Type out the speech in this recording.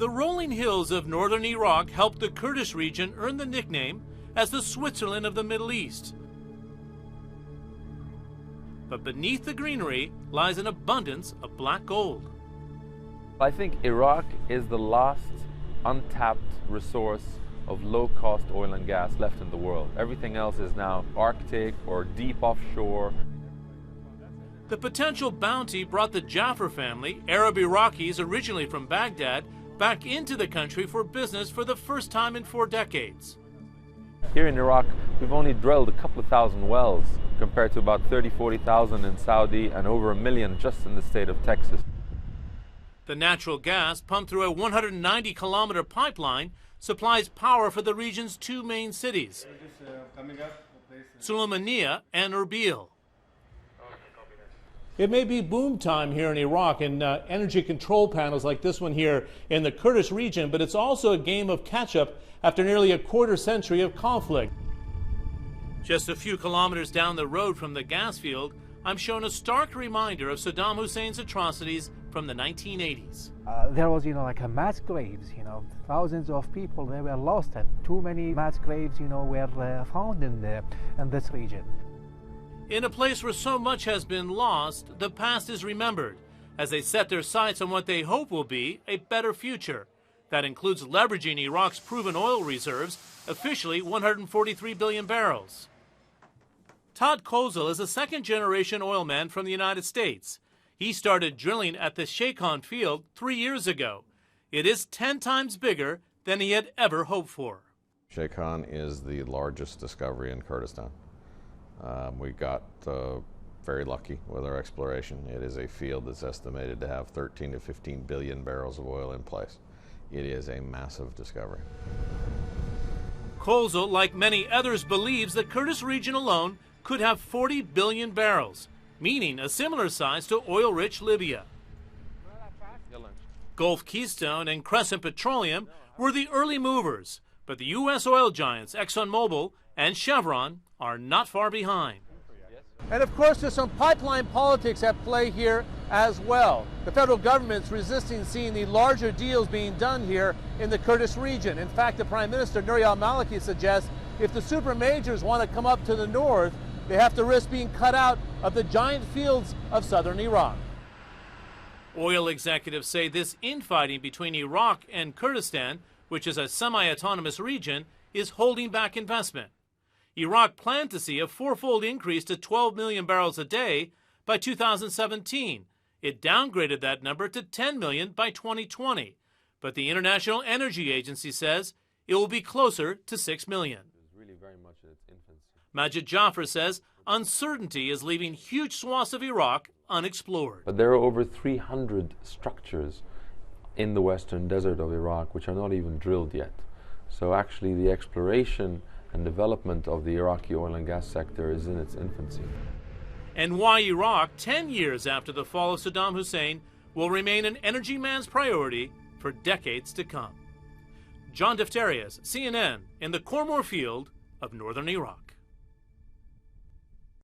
The rolling hills of northern Iraq helped the Kurdish region earn the nickname as the Switzerland of the Middle East. But beneath the greenery lies an abundance of black gold. I think Iraq is the last untapped resource of low-cost oil and gas left in the world. Everything else is now Arctic or deep offshore. The potential bounty brought the Jafar family, Arab Iraqis originally from Baghdad, back into the country for business for the first time in 4 decades. Here in Iraq, we've only drilled a couple of thousand wells compared to about 40,000 in Saudi and over 1 million just in the state of Texas. The natural gas, pumped through a 190-kilometer pipeline, supplies power for the region's 2 main cities, Sulaymaniyah and Erbil. It may be boom time here in Iraq and energy control panels like this one here in the Kurdish region, but it's also a game of catch-up after nearly a quarter-century of conflict. Just a few kilometers down the road from the gas field, I'm shown a stark reminder of Saddam Hussein's atrocities from the 1980s. There was, like a mass graves, thousands of people, they were lost, and too many mass graves, were found in this region. In a place where so much has been lost, the past is remembered as they set their sights on what they hope will be a better future. That includes leveraging Iraq's proven oil reserves, officially 143 billion barrels. Todd Kozel is a second-generation oil man from the United States. He started drilling at the Shaykhon field 3 years ago. It is 10 times bigger than he had ever hoped for. Shaykhon is the largest discovery in Kurdistan. We got very lucky with our exploration. It is a field that's estimated to have 13 to 15 billion barrels of oil in place. It is a massive discovery. Kozel, like many others, believes the Kurdish region alone could have 40 billion barrels, meaning a similar size to oil-rich Libya. Gulf Keystone and Crescent Petroleum were the early movers, but the U.S. oil giants ExxonMobil and Chevron are not far behind. And of course, there's some pipeline politics at play here as well. The federal government's resisting seeing the larger deals being done here in the Kurdish region. In fact, the Prime Minister, Nouri al-Maliki, suggests if the super majors want to come up to the north, they have to risk being cut out of the giant fields of southern Iraq. Oil executives say this infighting between Iraq and Kurdistan, which is a semi-autonomous region, is holding back investment. Iraq planned to see a 4-fold increase to 12 million barrels a day by 2017. It downgraded that number to 10 million by 2020. But the International Energy Agency says it will be closer to 6 million. Majid Jafar says uncertainty is leaving huge swaths of Iraq unexplored. But there are over 300 structures in the western desert of Iraq which are not even drilled yet. So actually the exploration and development of the Iraqi oil and gas sector is in its infancy. And why Iraq, 10 years after the fall of Saddam Hussein, will remain an energy man's priority for decades to come. John Defterios, CNN, in the Cormor field of northern Iraq.